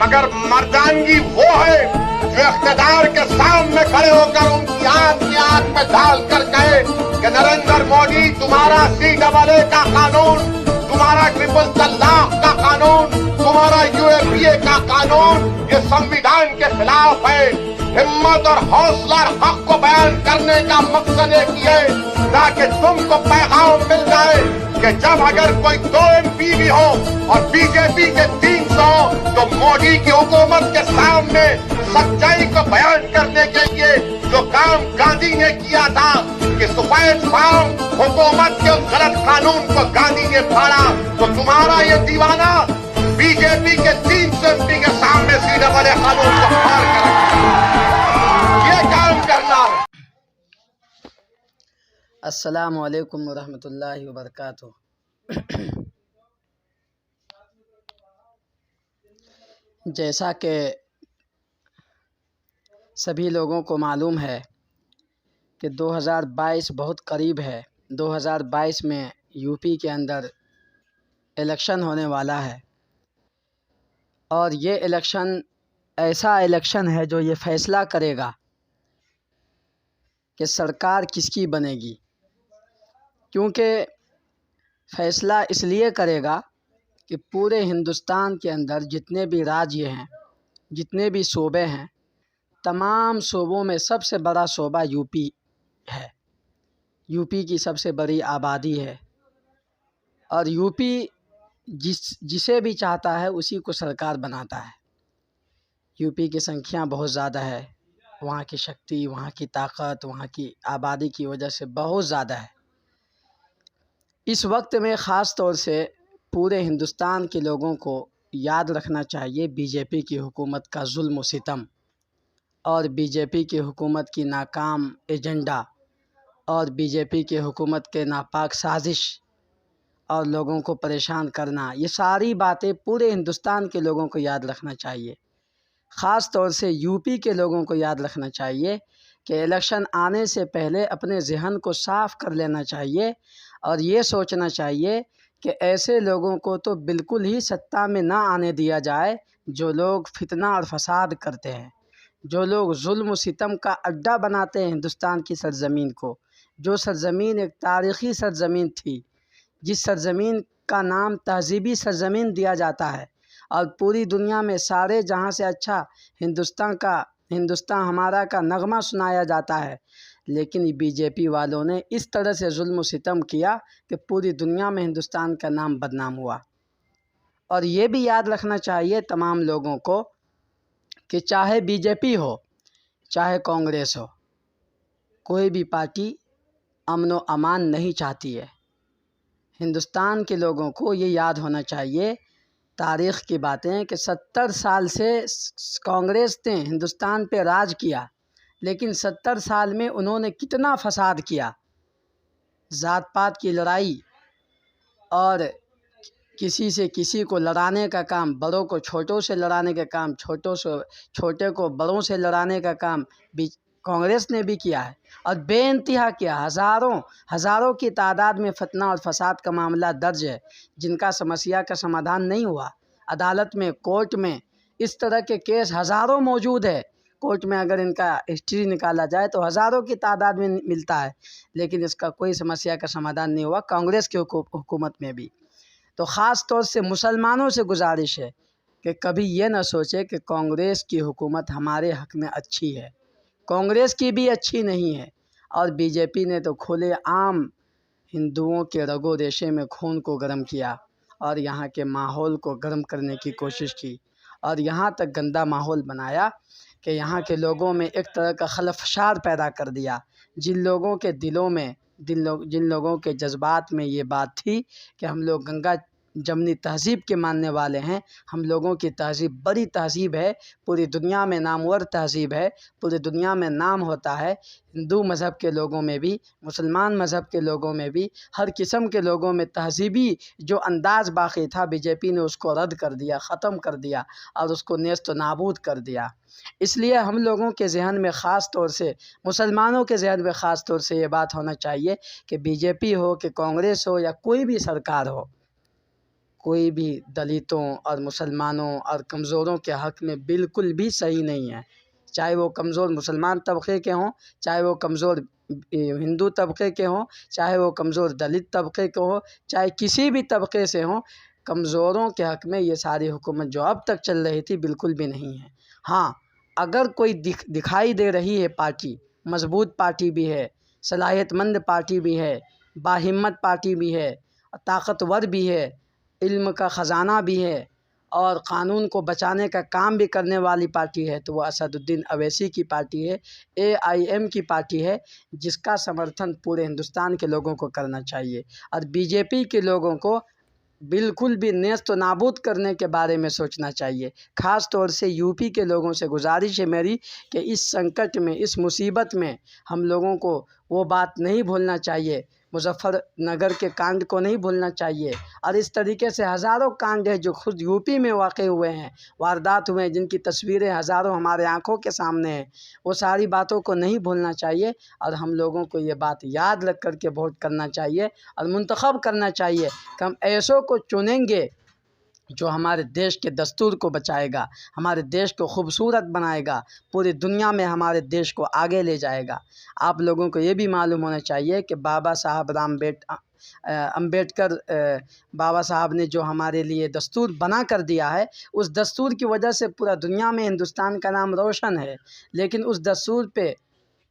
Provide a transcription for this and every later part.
मगर मर्दानगी वो है जो इख्तिदार के सामने खड़े होकर उनकी आंख में डाल कर कहे कि नरेंद्र मोदी तुम्हारा CAA का कानून, तुम्हारा ट्रिपल तलाक का कानून, तुम्हारा UAPA का कानून ये संविधान के खिलाफ है। हिम्मत और हौसला और हक को बयान करने का मकसद एक ही है ताकि तुमको पैगाम मिल जाए कि जब अगर कोई 2 MP भी हो और बीजेपी के 300 हो तो मोदी की हुकूमत के सामने सच्चाई को बयान करने के लिए जो काम गांधी ने किया था कि सफेद फार्म हुकूमत के उस गलत कानून को गांधी ने फाड़ा, तो तुम्हारा ये दीवाना बीजेपी के 300 MP के सामने CAA कानून को फाड़ कर ये काम करना है। अस्सलामु अलैकुम वरहमतुल्लाहि वबरकातुहू। जैसा कि सभी लोगों को मालूम है कि 2022 बहुत करीब है। 2022 में यूपी के अंदर इलेक्शन होने वाला है और ये इलेक्शन ऐसा इलेक्शन है जो ये फैसला करेगा कि सरकार किसकी बनेगी, क्योंकि फैसला इसलिए करेगा कि पूरे हिंदुस्तान के अंदर जितने भी राज्य हैं, जितने भी सूबे हैं, तमाम सूबों में सबसे बड़ा सूबा यूपी है। यूपी की सबसे बड़ी आबादी है और यूपी जिसे भी चाहता है उसी को सरकार बनाता है। यूपी की संख्या बहुत ज़्यादा है, वहाँ की शक्ति, वहाँ की ताकत, वहाँ की आबादी की वजह से बहुत ज़्यादा है। इस वक्त में ख़ास तौर से पूरे हिंदुस्तान के लोगों को याद रखना चाहिए बीजेपी की हुकूमत का जुल्म व सितम और बीजेपी की हुकूमत की नाकाम एजेंडा और बीजेपी की हुकूमत के नापाक साजिश और लोगों को परेशान करना, ये सारी बातें पूरे हिंदुस्तान के लोगों को याद रखना चाहिए। ख़ास तौर से यूपी के लोगों को याद रखना चाहिए कि इलेक्शन आने से पहले अपने ज़हन को साफ़ कर लेना चाहिए और ये सोचना चाहिए कि ऐसे लोगों को तो बिल्कुल ही सत्ता में ना आने दिया जाए जो लोग फितना और फसाद करते हैं, जो लोग जुल्म सितम का अड्डा बनाते हैं हिंदुस्तान की सरज़मीन को। जो सरज़मीन एक तारीख़ी सरज़मीन थी, जिस सरज़मीन का नाम तहज़ीबी सरज़मीन दिया जाता है और पूरी दुनिया में सारे जहां से अच्छा हिंदुस्तान हमारा का नगमा सुनाया जाता है, लेकिन बीजेपी वालों ने इस तरह से जुल्म सितम किया कि पूरी दुनिया में हिंदुस्तान का नाम बदनाम हुआ। और ये भी याद रखना चाहिए तमाम लोगों को कि चाहे बीजेपी हो चाहे कांग्रेस हो, कोई भी पार्टी अमन व अमान नहीं चाहती है। हिंदुस्तान के लोगों को ये याद होना चाहिए तारीख़ की बातें कि 70 साल से कांग्रेस ने हिंदुस्तान पे राज किया, लेकिन 70 साल में उन्होंने कितना फसाद किया। ज़ात पात की लड़ाई और किसी से किसी को लड़ाने का काम, बड़ों को छोटों से लड़ाने का काम, छोटे को बड़ों से लड़ाने का काम कांग्रेस ने भी किया है और बेइंतहा किया। हज़ारों की तादाद में फितना और फसाद का मामला दर्ज है जिनका समस्या का समाधान नहीं हुआ। अदालत में, कोर्ट में इस तरह के केस हज़ारों मौजूद है। कोर्ट में अगर इनका हिस्ट्री निकाला जाए तो हज़ारों की तादाद में मिलता है, लेकिन इसका कोई समस्या का समाधान नहीं हुआ कांग्रेस की हुकूमत में भी। तो ख़ास तौर से मुसलमानों से गुजारिश है कि कभी ये न सोचे कि कांग्रेस की हुकूमत हमारे हक़ में अच्छी है। कांग्रेस की भी अच्छी नहीं है और बीजेपी ने तो खुले आम हिंदुओं के रगो रेशे में खून को गर्म किया और यहाँ के माहौल को गर्म करने की कोशिश की और यहाँ तक गंदा माहौल बनाया कि यहाँ के लोगों में एक तरह का खलफशार पैदा कर दिया। जिन लोगों के दिलों में, जिन लोगों के जज्बात में ये बात थी कि हम लोग गंगा जमनी तहज़ीब के मानने वाले हैं, हम लोगों की तहज़ीब बड़ी तहज़ीब है, पूरी दुनिया में नामवर तहज़ीब है, पूरी दुनिया में नाम होता है। हिंदू मज़हब के लोगों में भी, मुसलमान मज़हब के लोगों में भी, हर किस्म के लोगों में तहज़ीबी जो अंदाज़ बाकी था बीजेपी ने उसको रद्द कर दिया, ख़त्म कर दिया और उसको नेस्त नाबूद कर दिया। इसलिए हम लोगों के ज़हन में ख़ास तौर से, मुसलमानों के ज़हन में ख़ास तौर से ये बात होना चाहिए कि बीजेपी हो कि कांग्रेस हो या कोई भी सरकार हो, کوئی بھی دلتوں اور مسلمانوں اور کمزوروں کے حق میں بالکل بھی صحیح نہیں ہے، چاہے وہ کمزور مسلمان طبقے کے ہوں، چاہے وہ کمزور ہندو طبقے کے ہوں، چاہے وہ کمزور دلت طبقے کے ہوں، چاہے کسی بھی طبقے سے ہوں، کمزوروں کے حق میں یہ ساری حکومت جو اب تک چل رہی تھی بالکل بھی نہیں ہے۔ ہاں، اگر کوئی دکھائی دے رہی ہے پارٹی، مضبوط پارٹی بھی ہے، صلاحیت مند پارٹی بھی ہے، باہمت پارٹی بھی ہے، طاقتور بھی ہے، علم کا خزانہ بھی ہے اور قانون کو بچانے کا کام بھی کرنے والی پارٹی ہے، تو وہ اسد الدین اویسی کی پارٹی ہے، AIM کی پارٹی ہے، جس کا سمرتھن پورے ہندوستان کے لوگوں کو کرنا چاہیے۔ اور BJP کے لوگوں کو بالکل بھی نیست و نابود کرنے کے بارے میں سوچنا چاہیے۔ خاص طور سے UP کے لوگوں سے گزارش ہے میری کہ اس سنکٹ میں، اس مصیبت میں ہم لوگوں کو وہ بات نہیں بھولنا چاہیے، مظفر نگر کے کانڈ کو نہیں بھولنا چاہیے، اور اس طریقے سے ہزاروں کانڈ ہیں جو خود UP میں واقع ہوئے ہیں، واردات ہوئے ہیں، جن کی تصویریں ہزاروں ہمارے آنکھوں کے سامنے ہیں، وہ ساری باتوں کو نہیں بھولنا چاہیے، اور ہم لوگوں کو یہ بات یاد رکھ کر کے ووٹ کرنا چاہیے اور منتخب کرنا چاہیے کہ ہم ایسوں کو چنیں گے جو ہمارے دیش کے دستور کو بچائے گا، ہمارے دیش کو خوبصورت بنائے گا، پوری دنیا میں ہمارے دیش کو آگے لے جائے گا۔ آپ لوگوں کو یہ بھی معلوم ہونا چاہیے کہ بابا صاحب امبیڈکر بابا صاحب نے جو ہمارے لیے دستور بنا کر دیا ہے، اس دستور کی وجہ سے پورا دنیا میں ہندوستان کا نام روشن ہے، لیکن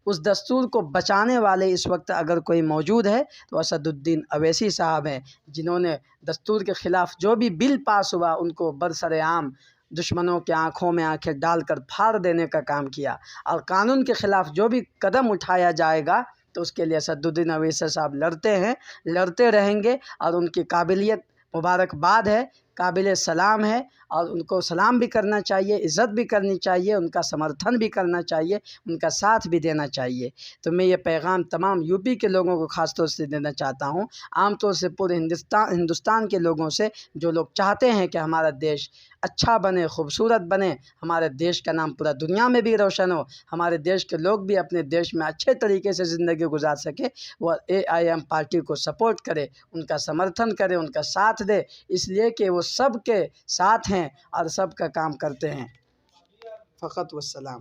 اس دستور کو بچانے والے اس وقت اگر کوئی موجود ہے تو اسد الدین اویسی صاحب ہیں، جنہوں نے دستور کے خلاف جو بھی بل پاس ہوا ان کو برسر عام دشمنوں کے آنکھوں میں آنکھیں ڈال کر پھاڑ دینے کا کام کیا، اور قانون کے خلاف جو بھی قدم اٹھایا جائے گا تو اس کے لیے اسد الدین اویسی صاحب لڑتے ہیں، لڑتے رہیں گے، اور ان کی قابلیت مبارکباد ہے، قابل سلام ہے، اور ان کو سلام بھی کرنا چاہیے، عزت بھی کرنی چاہیے، ان کا سمرتھن بھی کرنا چاہیے، ان کا ساتھ بھی دینا چاہیے۔ تو میں یہ پیغام تمام UP کے لوگوں کو خاص طور سے دینا چاہتا ہوں، عام طور سے پورے ہندوستان کے لوگوں سے، جو لوگ چاہتے ہیں کہ ہمارا دیش اچھا بنے، خوبصورت بنے، ہمارے دیش کا نام پورا دنیا میں بھی روشن ہو، ہمارے دیش کے لوگ بھی اپنے دیش میں اچھے طریقے سے زندگی گزار سکے، وہ AIM پارٹی کو سپورٹ کرے، ان کا سمرتھن کرے، ان کا ساتھ دے، اس لیے کہ وہ سب کے ساتھ ہیں اور سب کا کام کرتے ہیں۔ فقط والسلام۔